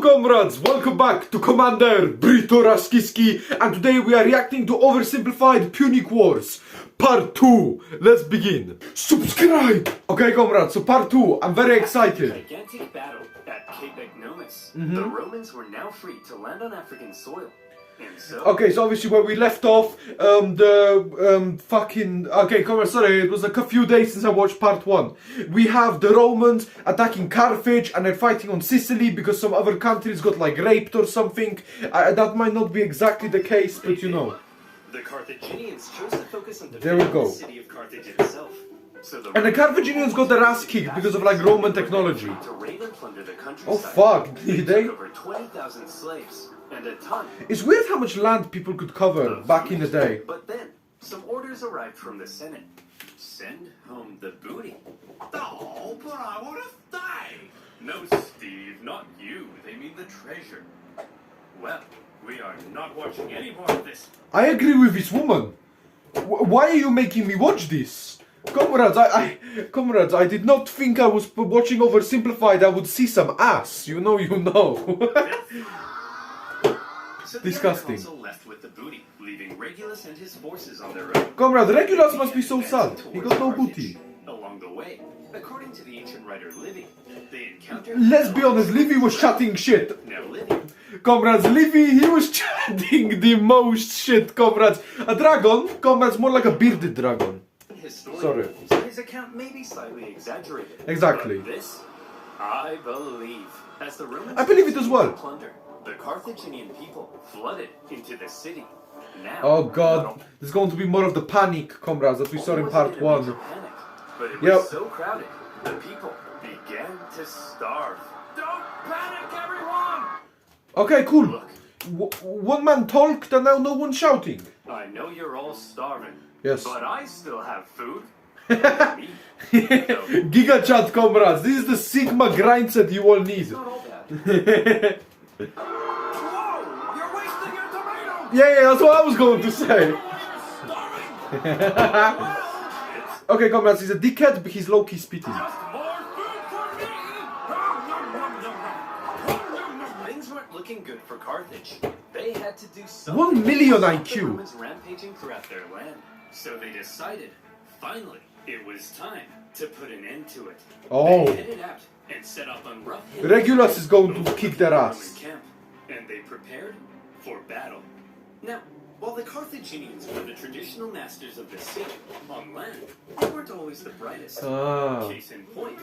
comrades, welcome back to Commander Brito-Ruskie-Ski, and today we are reacting to oversimplified Punic Wars, part 2. Let's begin. Subscribe! Okay comrades, so part 2, I'm very excited. Gigantic battle at Cape Ignomus. The Romans were now free to land on African soil. Okay, so obviously where we left off, okay, come on, sorry, it was like a few days since I watched part 1. We have the Romans attacking Carthage and they're fighting on Sicily because some other countries got like raped or something. That might not be exactly the case, but you know. The Carthaginians chose to focus on there we go. The city of Carthage itself. And the Carthaginians got their ass kicked because of like Roman technology. Oh fuck, did they? Over 20,000 slaves. And a ton. It's weird how much land people could cover back in the day. But then, some orders arrived from the Senate. Send home the booty. Oh, but I want to stay. No, Steve, not you. They mean the treasure. Well, we are not watching any more of this. I agree with this woman. Why are you making me watch this? Comrades, comrades, I did not think I was watching oversimplified. I would see some ass. You know. So disgusting. The left with the booty, leaving Regulus and his forces on their own. Comrade, Regulus must be so sad. He got no booty. Along the way, according to the ancient writer Livy, they encountered... Let's be honest, Livy was chatting shit. Now Livy... Comrades, Livy, he was chatting the most shit, comrades. A dragon, comrades, more like a bearded dragon. Sorry. So his account may be slightly exaggerated. Exactly. But this, I believe. As the Romans... I believe it as well. Plunder, the Carthaginian people flooded into the city. Now, oh god, there's going to be more of the panic, comrades, that we saw in part 1. Panic, but it was so crowded, the people began to starve. Don't panic, everyone! Okay, cool. One man talked and now no one's shouting. I know you're all starving. Yes. But I still have food. Giga chat, comrades, this is the Sigma grind set you all need. It's not all bad. Yeah, that's what I was going to say. Okay, comrades, he's a dickhead, but he's low-key spitting. Things weren't looking good for Carthage. They had to do something. 1 million IQ. The Romans rampaging throughout their land. So they decided, finally, it was time to put an end to it. Oh. They headed out and set up on rough hills. Regulus is going to kick their ass. Camp, and they prepared for battle. Now, while the Carthaginians were the traditional masters of the sea, on land, they weren't always the brightest. Case in point,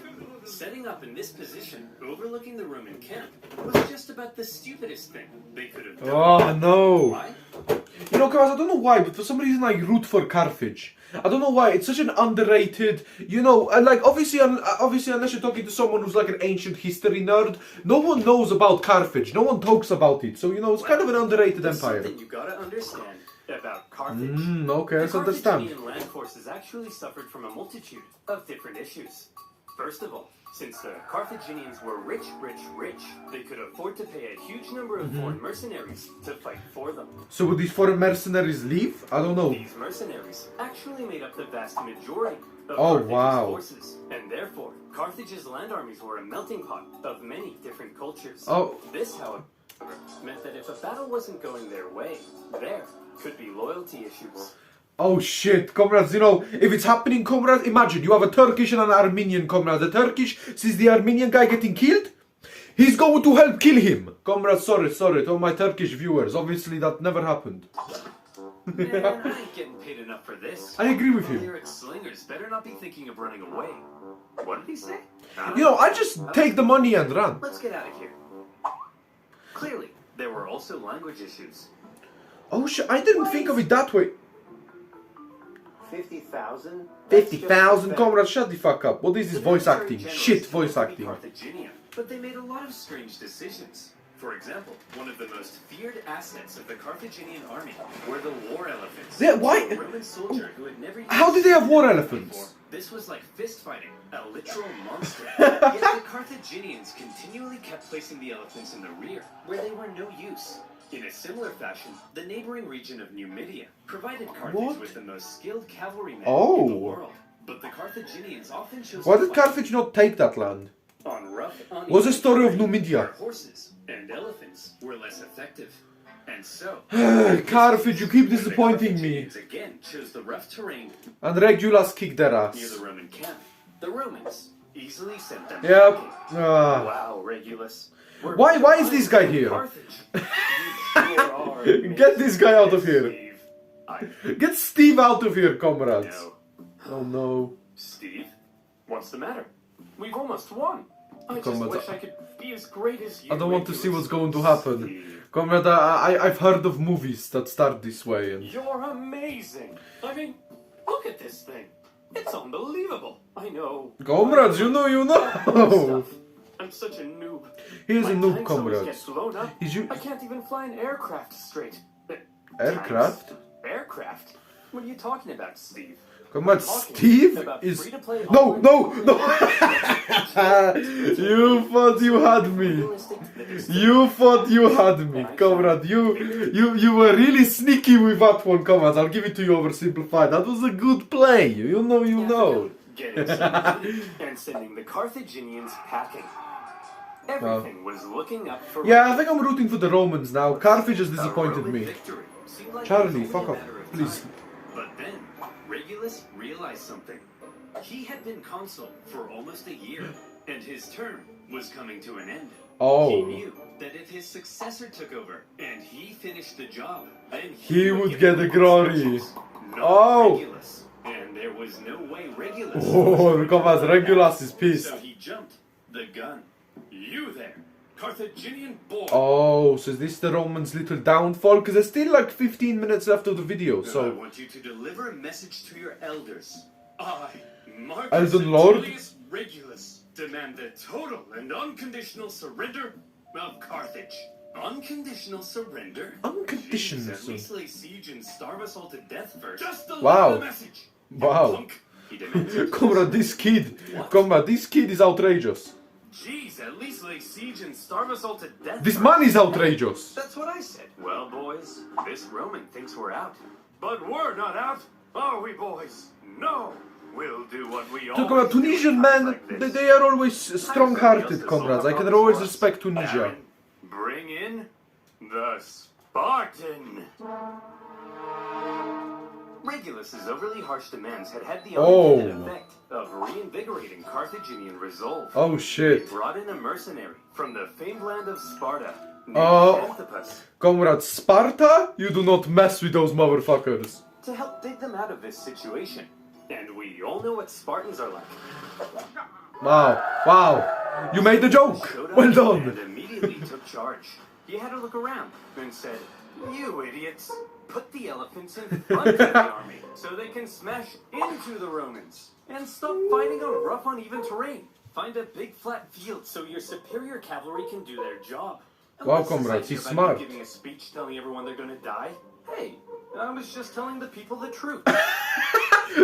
setting up in this position, overlooking the Roman camp, was just about the stupidest thing they could have done. Oh, no. Why? You know, guys, I don't know why, but for some reason I root for Carthage. I don't know why, it's such an underrated, you know, and like, obviously unless you're talking to someone who's like an ancient history nerd, no one knows about Carthage, no one talks about it, so, you know, it's kind of an underrated empire. Something you gotta understand about Carthage. Okay, let's understand. The Carthaginian land forces actually suffered from a multitude of different issues. First of all, since the Carthaginians were rich, they could afford to pay a huge number of foreign mercenaries to fight for them. So would these foreign mercenaries leave? I don't know. These mercenaries actually made up the vast majority of Carthage's forces, and therefore, Carthage's land armies were a melting pot of many different cultures. This, however, meant that if a battle wasn't going their way, there could be loyalty issues. Oh shit, comrades, you know, if it's happening, comrades, imagine, you have a Turkish and an Armenian comrade. The Turkish sees the Armenian guy getting killed, he's going to help kill him. Comrades, sorry, to all my Turkish viewers, obviously that never happened. Man, I ain't getting paid enough for this. I agree with you. Lyric slingers better not be thinking of running away. What did he say? You know, I just take the money and run. Let's get out of here. Clearly, there were also language issues. Oh shit, I didn't think of it that way. 50,000? 50,000, comrades, shut the fuck up. What is this voice acting? Shit voice acting. But they made a lot of strange decisions. For example, one of the most feared assets of the Carthaginian army were the war elephants. Yeah, why? A Roman soldier who had never How did they have war elephants? Before. This was like fist fighting, a literal monster. Yet the Carthaginians continually kept placing the elephants in the rear, where they were no use. In a similar fashion, the neighboring region of Numidia provided Carthage with the most skilled cavalrymen in the world. But the Carthaginians often chose Why did Carthage not take that land? on rough, What's the story of Numidia? horses and elephants were less effective. And so, Carthage, you keep the disappointing me. Carthaginians again chose the rough terrain And Regulus kicked their near ass. the Roman camp. The Romans easily sent them Yep. packing. Ah. Wow, Regulus. We're Why is this guy here? Carthage. You sure are Get this guy out of here. Steve. I Get Steve out of here, comrades. know. Oh no. Steve, what's the matter? We've almost won. I just Comrades, wish I could be as great as you. I don't want to see Regulus. what's going to happen. Steve, Comrade, I've heard of movies that start this way, and you're amazing. I mean, look at this thing. It's unbelievable. I know. comrades, you know. Stuff. I'm such a noob. He is a My noob, tanks always comrades. get blown up. He's you I can't even fly an aircraft straight. aircraft. Tanks? Aircraft? What are you talking about, Steve? Comrade, Talking Steve about is free-to-play no. online- You thought you had me. Realistic that is- You thought you had me, comrade. You were really sneaky with that one, comrades. I'll give it to you oversimplified. That was a good play. You know. Getting something and sending the Carthaginians packing. Everything was looking up for. Yeah, I think I'm rooting for the Romans now. Carthage has A disappointed Roman me. victory seemed like Charlie, it was fuck only a off, matter of please. time. But then Regulus realized something. He had been consul for almost a year, and his term was coming to an end. He Oh, knew that if his successor took over and he finished the job, then he would get get the more glory. specials, not Oh. Regulus. And there was no way Regulus. Oh, comrades, Regulus is pissed. So he jumped the gun. You there, Carthaginian boy. Oh, so is this the Romans' little downfall? Because there's still like 15 minutes left of the video, I so... want you to deliver a message to your elders. I, Marcus Elden Lord? Antonius Regulus, demand the total and unconditional surrender of Carthage. Unconditional surrender? Unconditional Jeez, at sur- least lay siege and starve us all to death first. Just deliver Wow. the message. you Wow. punk. He demands Comrade, this kid... What? Comrade, this kid is outrageous. Jeez, at least lay siege and starve us all to death. This first. man is outrageous. That's what I said. Well, boys, this Roman thinks we're out. But we're not out, are we, boys? No. We'll do what we So, comrade, Tunisian men, they are always strong-hearted, comrades. I can always respect Tunisia. Bring in the Spartan. Regulus's overly harsh demands had had the unintended effect of reinvigorating Carthaginian resolve. Oh, They shit. brought in a mercenary from the famed land of Sparta named Oh. Xanthippus Comrade, Sparta? You do not mess with those motherfuckers. to help dig them out of this situation. And we all know what Spartans are like. Wow. You made the joke. Showed up Well and done. immediately took charge. He had to look around and said, "You idiots, put the elephants in front of the army so they can smash into the Romans and stop fighting on rough, uneven terrain. Find a big flat field so your superior cavalry can do their job." Wow, Unless this comrades, idea he's about smart. you giving a speech telling everyone they're gonna die. Hey, I was just telling the people the truth.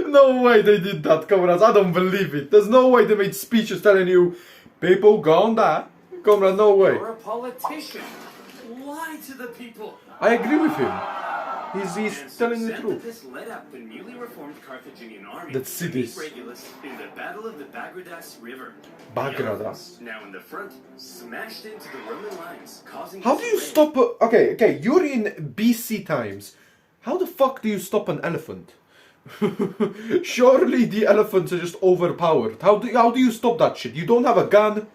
No way they did that, comrades. I don't believe it. There's no way they made speeches telling you, people gonna die. Comrade, no way. You're a politician. Lie to the people. I agree with him. He's And telling the truth. Xanthippus led out the newly reformed Carthaginian army That to cities. meet Regulus in the Battle of the Bagradas River. The Bagradas. elephants, now in the front, smashed into the Roman lines, causing How do you disarray. stop okay, you're in BC times. How the fuck do you stop an elephant? Surely the elephants are just overpowered. How do you stop that shit? You don't have a gun.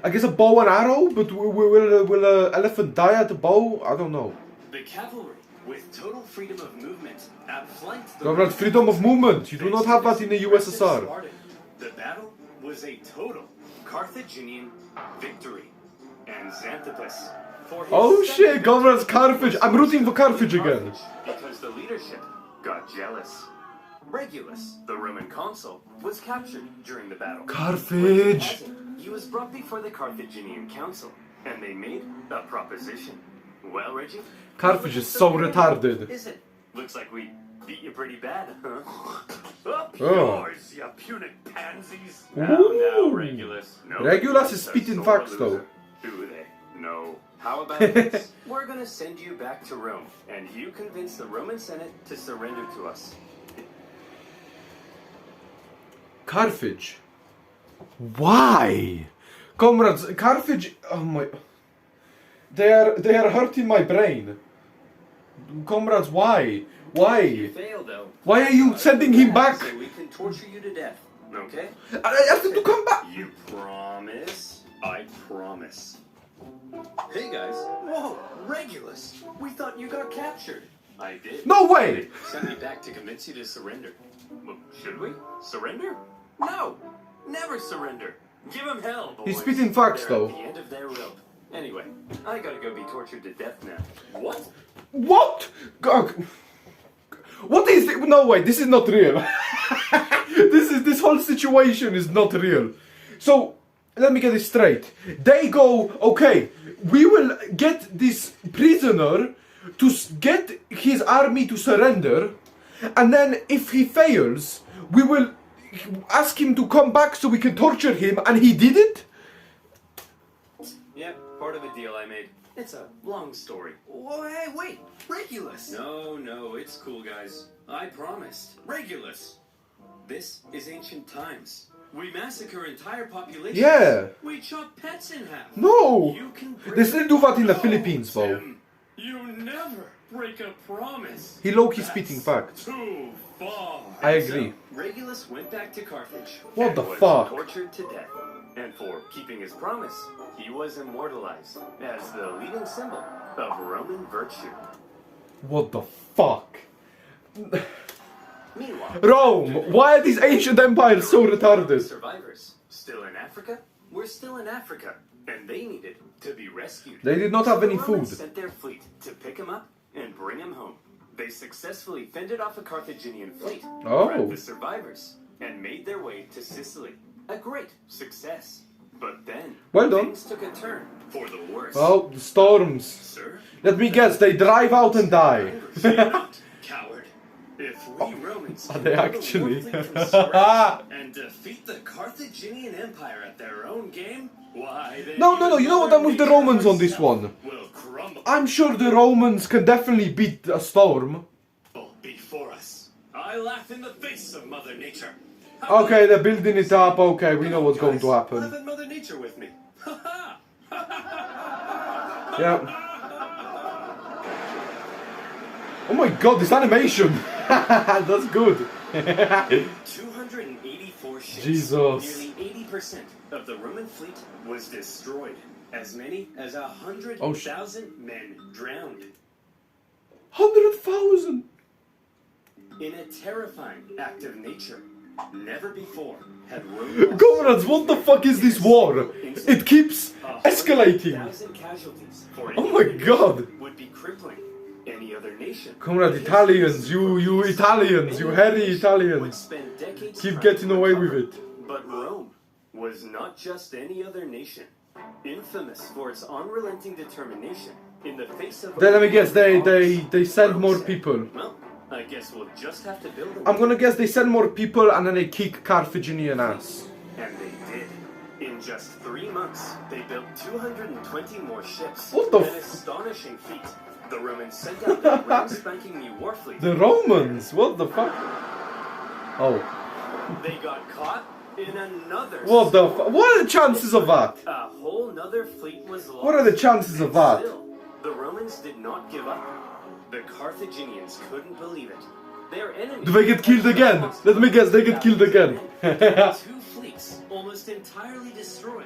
I guess a bow and arrow, but will an elephant die at the bow? I don't know. The cavalry, with total freedom of movement, outflanked the Comrade, freedom of movement. You do not have that in the USSR. The battle was a total Carthaginian victory. And Xanthippus, for his Oh second shit, comrades, victory, Carthage. I'm rooting for Carthage again. Because the leadership got jealous. Regulus, the Roman consul, was captured during the battle. Carthage. He was brought before the Carthaginian council, and they made a proposition. Well, Reggie? Carthage is so retarded. Is it? Looks like we beat you pretty bad, huh? Up Oh. yours, you Punic pansies! Now, Regulus. No, Regulus is a spitting sore facts, though. loser. Do they? No. How about this? We're gonna send you back to Rome, and you convince the Roman Senate to surrender to us. Carthage. Why? Comrades, Carthage... Oh my... They are hurting my brain. Comrades, why? Why? You fail, though. Why are you sending him back? So we can torture you to death, okay? I asked him to come back. You promise? I promise. Hey guys. Whoa, Regulus. We thought you got captured. I did. No way! Send me back to convince you to surrender. Well, should we? Surrender? No! Never surrender! Give him hell, boys. He's spitting facts, They're though. at the end of their rope. Anyway, I gotta go be tortured to death now. What? What? What is it? No way, this is not real. This whole situation is not real. So, let me get it straight. They go, okay, we will get this prisoner to get his army to surrender, and then if he fails, we will ask him to come back so we can torture him, and he did it? Yep, part of a deal I made. It's a long story. Oh, hey, wait! Regulus! No, it's cool, guys. I promised. Regulus! This is ancient times. We massacre entire populations. Yeah. We chop pets in half. No! You can break... They still do that in the Philippines, though. Tim, you never break a promise. He low-key That's spitting facts. Too far. I agree. So, Regulus went back to Carthage. What and the was fuck? tortured to death. And for keeping his promise, he was immortalized as the leading symbol of Roman virtue. What the fuck? Meanwhile, Rome! Why are these ancient empires so retarded? survivors still in Africa? We're still in Africa, and they needed to be rescued. They did not have So any the Romans food. sent their fleet to pick him up and bring him home. They successfully fended off a Carthaginian fleet, Oh. grabbed the survivors, and made their way to Sicily. A great success. But then, Well done. things took a turn for the worse. Oh, the storms. Sir? Let me guess, they drive out and die. Fear not, coward. If we Romans Are can they build a actually? war fleet from scratch and defeat the Carthaginian Empire at their own game, why then No, you know what, I'm with the Romans on this one. will crumble I'm sure the Romans can definitely beat a storm. before us. I laugh in the face of Mother Nature. Okay, they're building it up, okay, we know what's going to Laugh happen. at Mother Nature with me. Yeah. Oh my god, this animation! That's good. 284 ships. Jesus. Nearly 80% of the Roman fleet was destroyed. As many as 100,000 Oh, men drowned. 100,000! In a terrifying act of nature, never before had Rome. Comrades, what the fuck is this war? It keeps escalating. 100,000 casualties for Oh any my other nation god. would be crippling any other nation. Comrade, Italians, you Italians, you hairy Would Italians. spend decades Keep trying getting to away recover. with it. But Rome was not just any other nation. Infamous for its unrelenting determination in the face of... Then let me guess, they send Rome more said, people. Well, I guess we'll just have to build them. I'm gonna guess they send more people and then they kick Carthaginian ass. And they did. In just 3 months, they built 220 more ships. What the An astonishing feat. The Romans sent out their brand spanking new war fleet. The Romans, what the fuck? Oh, They got caught in another. what the fuck? What are the chances of that? A whole nother fleet was lost. What are the chances of that? Still, the Romans did not give up. The Carthaginians couldn't believe it. Their enemies. Do they get killed again? Let me guess, they get killed again. 2 fleets almost entirely destroyed,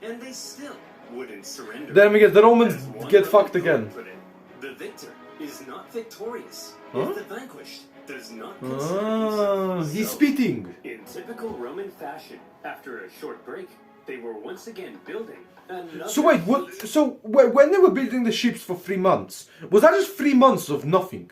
and they still wouldn't surrender. Then we get the Romans As one get Roman fucked poet again. put it, the victor is not victorious Huh? if the vanquished does not Ah, consider he's So, spitting. in typical Roman fashion, after a short break, they were once again building another So wait, what? fleet. So when they were building the ships for 3 months, was that just 3 months of nothing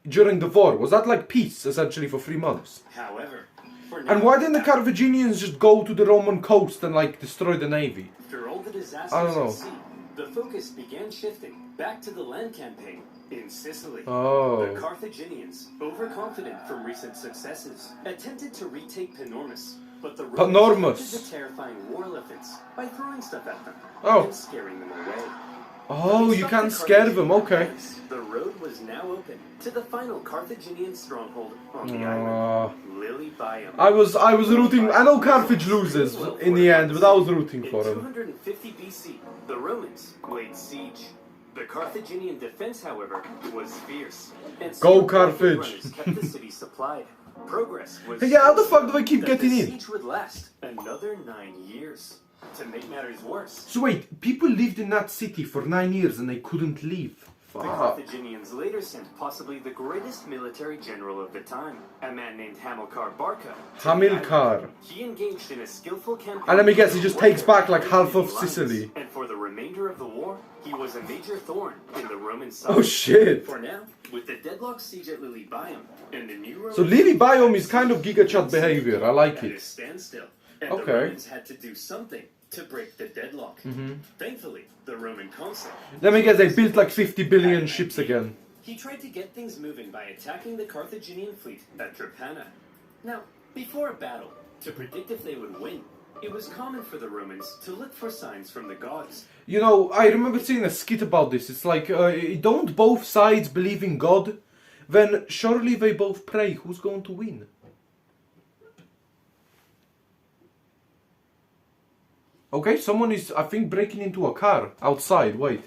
during the war? Was that like peace essentially for 3 months? However, for now, And why didn't the Carthaginians just go to the Roman coast and like destroy the navy? after all the disasters I don't know. at sea, the focus began shifting back to the land campaign in Sicily. Oh. The Carthaginians, overconfident from recent successes, attempted to retake Panormus, but the Romans Panormus. countered the terrifying war elephants by throwing stuff at them Oh. and scaring them away. Oh, They you struck can't the scare them, Carthaginian okay. base. The road was now open to the final Carthaginian stronghold on the Ah. island, Lily Biome. I was rooting. I know Carthage loses in the end, but I was rooting In for him. 250 BC, the Romans laid siege. The Carthaginian defense, however, was fierce. And Go skilled Carthage! runners kept the city supplied. Progress was Hey, yeah, how the fuck do I keep that getting the in? siege would last another 9 years. To make matters worse, So wait, people lived in that city for 9 years and they couldn't leave. the Fuck. Carthaginians later sent possibly the greatest military general of the time, a man named Hamilkar Barca. to Hamilkar. the island. He engaged in a skillful campaign. And let me guess, he just takes back like half of lines. Sicily. And for the remainder of the war, he was a major thorn in the Roman side. Oh shit. For now, with the Deadlock siege at Lilybaeum and the new Roman So Lilybaeum is kind of Giga Chat behavior, I like at a it. standstill, and Okay. the Romans had to do something to break the deadlock. Thankfully, the Roman consul. Let me guess, they built like 50 billion ships again. He tried to get things moving by attacking the Carthaginian fleet at Drepana. Now, before a battle, to predict if they would win, it was common for the Romans to look for signs from the gods. You know, I remember seeing a skit about this. It's like, don't both sides believe in God? Then surely they both pray. Who's going to win? Okay, someone is, I think, breaking into a car outside. Wait.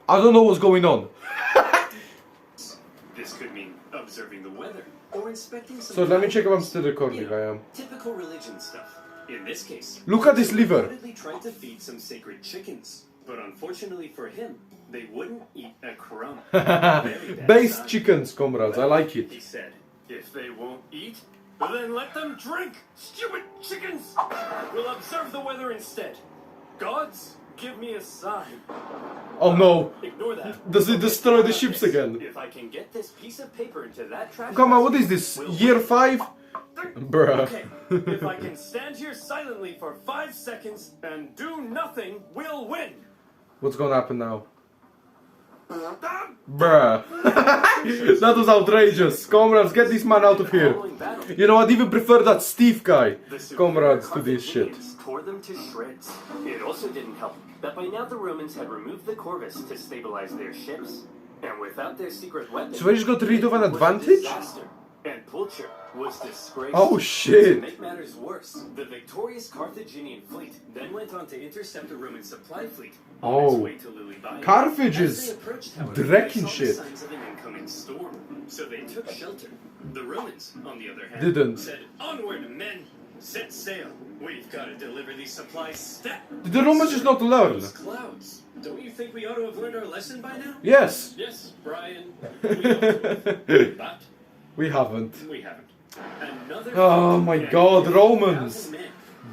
I don't know what's going on. This could mean observing the weather or inspecting some. So let me check if I'm calendars. still recording. You know, I am. Typical religion stuff. In this case, Look at this liver. reportedly tried to feed some sacred chickens, but unfortunately for him, they wouldn't eat a crumb. Very bad Based sign. chickens, comrades. I like it. He said, if they won't eat, then let them drink, stupid chickens! We'll observe the weather instead. Gods, give me a sign. Oh no. Ignore that. Does it Okay, destroy how the about ships this? again? If I can get this piece of paper into that trash Come on, basket, what is this? we'll Year win. 5? Bruh. Okay, if I can stand here silently for 5 seconds and do nothing, we'll win. What's gonna happen now? Bruh. That was outrageous. Comrades, get this man out of here. You know, I'd even prefer that Steve guy. Comrades, to this shit. Carthaginians tore them to shreds. It also didn't help that by now the Romans had removed the corvus to stabilize their ships, and without their secret weapons, So they just got rid of an it was a advantage? disaster. And Pulcher was disgraced. Oh, shit. To make matters worse, the victorious Carthaginian fleet then went on to intercept the Roman supply fleet on its Oh. way to Lilybaeum. Carthage As is they approached, however, wrecking they saw shit. the signs of an incoming storm, so they took shelter. The Romans, on the other hand, Didn't. said, "Onward, men! Set sail! We've got to deliver these supplies stat." Did the Romans just not learn? Those clouds. Don't you think we ought to have learned our lesson by now? Yes. Yes, Brian. We ought to have. But We haven't. we haven't. Another Oh my God, 50,000 Romans. men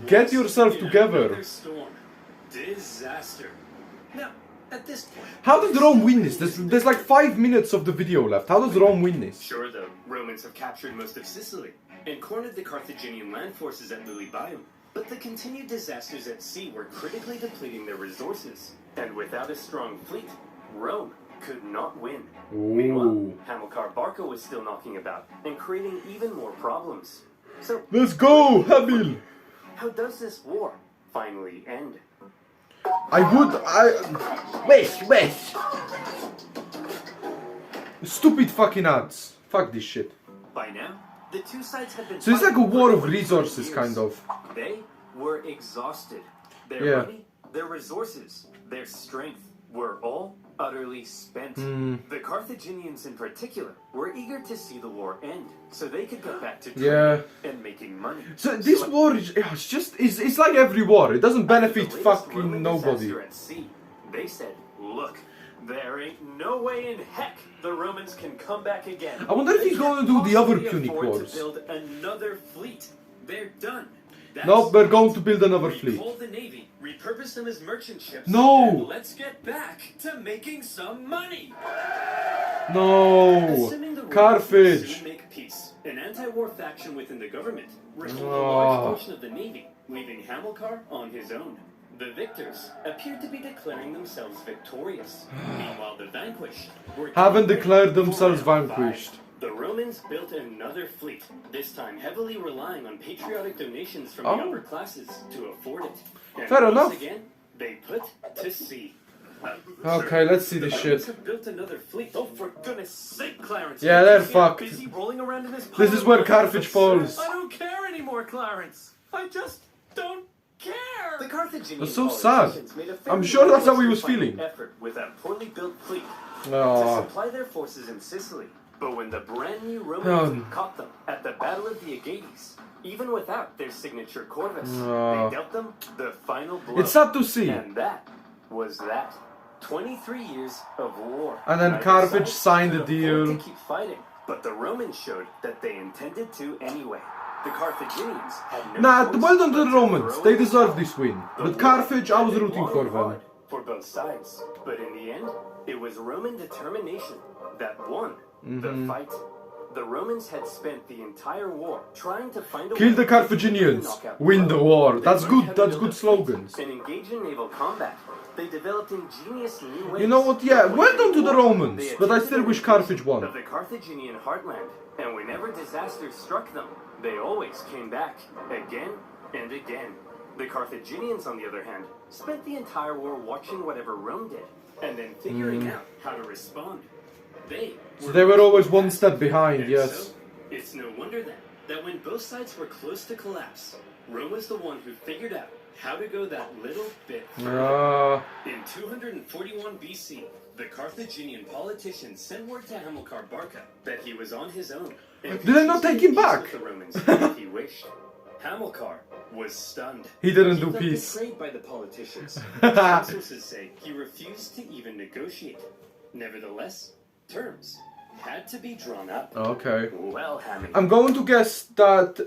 Get was yourself in together. another storm. Disaster. Now, at this point, How does Rome win this? There's like 5 minutes of the video left. How does Rome win this? sure, the Romans have captured most of Sicily and cornered the Carthaginian land forces at Lilybaeum, but the continued disasters at sea were critically depleting their resources, and without a strong fleet, Rome could not win. Meanwhile, Ooh. Hamilkar Barca was still knocking about and creating even more problems. So, Let's go, Hamil! how does this war finally end? Wait! Stupid fucking ads. Fuck this shit. By now, the two sides had been So it's like a fighting war for of 40 resources, years. kind of. They were exhausted. Their Yeah. money, their resources, their strength were all utterly spent. Hmm. The Carthaginians in particular were eager to see the war end so they could get back to Yeah. trading and making money. So this war is it's like every war. It doesn't benefit After the latest fucking Roman nobody. disaster at sea, they said, look, there ain't no way in heck the Romans can come back again. I wonder if They he's can't going to do the other possibly Punic afford Wars. to build another fleet. They're done. No, we're going to build another fleet. Recall the navy, repurpose them as merchant ships. No. And let's get back to making some money. No! Assuming the Romans would Carthage! soon make peace, an anti-war faction within the government reclaimed a Oh. large portion of the navy, leaving Hamilkar on his own. The victors appeared to be declaring themselves victorious. Meanwhile, the vanquished were Haven't getting declared ready for themselves round vanquished. 5. The Romans built another fleet, this time heavily relying on patriotic donations from the Oh. upper classes to afford it. And Fair once enough. again, they put to sea. Okay, let's see The this Romans shit. have built another fleet. Oh, for goodness sake, Clarence! Yeah, You're they're just here fucked. Busy rolling around in this This pile is of where money. Carthage falls. I don't care anymore, Clarence. I just don't care. Carthaginian That's so sad. politicians made a I'm fairly sure that's how he was defining feeling. effort with a poorly built fleet to Oh. supply their forces in Sicily. But when the brand new Oh. Romans caught them at the Battle of the Aegates, even without their signature corvus, Oh. they dealt them the final blow. It's sad to see. And that was that. 23 years of war. And then Neither Carthage side signed the could afford deal. to keep fighting, but the Romans showed that they intended to anyway. The Carthaginians had no Nah, choice well done to but the Romans. throw They in the deserve towel. this win. The But war Carthage, I was had been rooting long for and them. hard for both sides, but in the end, it was Roman determination that won the fight. The Romans had spent the entire war trying to find a Kill way the to Carthaginians, knock out win the Rome. war. They That's learned good, how to that's build good a fleet slogans. and engage in naval combat. They developed ingenious new ways. You know what, yeah, of well done to the war. Romans, They but I attempted still an wish invasion Carthage won. of the Carthaginian heartland, and whenever disaster struck them, they always came back again and again. The Carthaginians, on the other hand, spent the entire war watching whatever Rome did, and then figuring out how to respond. So they were always one step behind, And yes. so, it's no wonder then that when both sides were close to collapse, Rome was the one who figured out how to go that little bit further. In 241 BC, the Carthaginian politicians sent word to Hamilkar Barca that he was on his own. And Did they not could take him peace back? with the Romans if he wished. Hamilkar was stunned. He didn't do felt peace. betrayed by the politicians. Some sources say he refused to even negotiate. Nevertheless, terms had to be drawn up. Okay. Well, Hammy. I'm going to guess that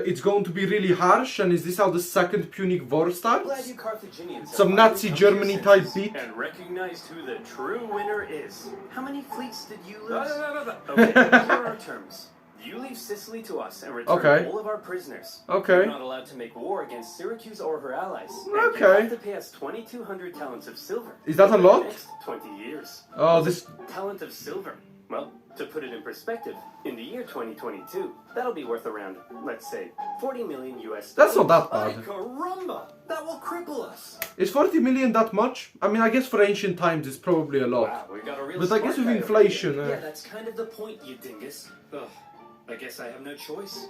it's going to be really harsh, and is this how the Second Punic War Glad starts? you Carthaginians have Some finally Nazi come to Germany your type senses beat? and recognized who the true winner is. How many fleets did you lose? No. Okay, here are our terms. You leave Sicily to us and return Okay. all of our prisoners. Okay. You're not allowed to make war against Syracuse or her allies. And Okay. you have to pay us 2,200 talents of silver. Is that a for the lot? next 20 years. Oh, this... Talent of silver. Well, to put it in perspective, in the year 2022, that'll be worth around, let's say, 40 million US. That's not that Ay, bad. caramba! That will cripple us. Is 40 million that much? I mean, I guess for ancient times it's probably a lot. Wow, we got a real But I guess smart with guy over inflation, here. uh, Yeah, that's kind of the point, you dingus. Ugh, I guess I have no choice.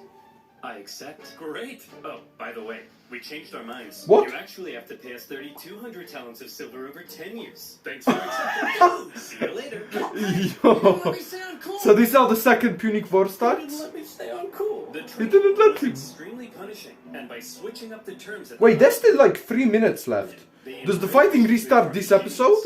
I accept. Great. Oh, by the way, we changed our minds. What? You actually have to pay us 3,200 talents of silver over 10 years. Thanks for accepting. See you later. Let Yo. me stay on cool. So this is how the Second Punic War You starts? didn't let me stay on cool. The You treaty didn't let was him. extremely punishing, and by switching up the terms... Wait, there's still like 3 minutes left. Does the fighting restart this episode?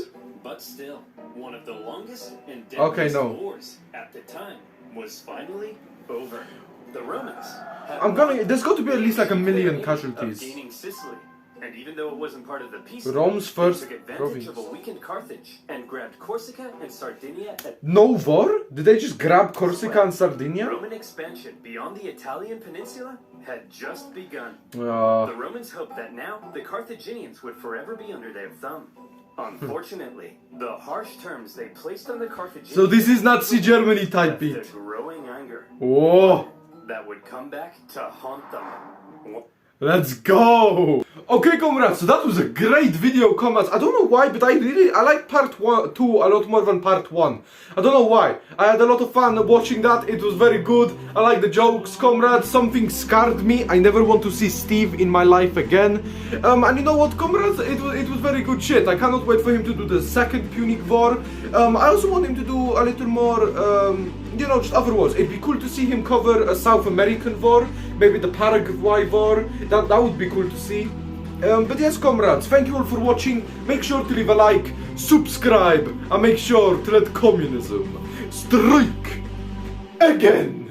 But still, one of the longest and Okay, deadliest no. wars at the time was finally over. The Romans had There's got to be at least like 1 million of casualties. gaining Sicily. And even though it wasn't part of the peace, Rome's they first took advantage province. of a weakened Carthage and grabbed Corsica and Sardinia at No war? Did they just grab Corsica and Sardinia? Roman expansion beyond the Italian peninsula had just begun. Uh, The Romans hoped that now the Carthaginians would forever be under their thumb. Unfortunately, the harsh terms they placed on the Carthaginians... so this is Nazi Germany type left the beat. growing anger Whoa. that would come back to haunt them. Let's go! Okay, comrades, so that was a great video, comrades. I don't know why, but I like part 2 a lot more than part 1. I don't know why. I had a lot of fun watching that. It was very good. I like the jokes, comrades. Something scarred me. I never want to see Steve in my life again. And you know what, comrades? It was very good shit. I cannot wait for him to do the Second Punic War. I also want him to do a little more, you know, just other wars. It'd be cool to see him cover a South American war, maybe the Paraguay war. That would be cool to see. But yes, comrades, thank you all for watching. Make sure to leave a like, subscribe, and make sure to let communism strike again.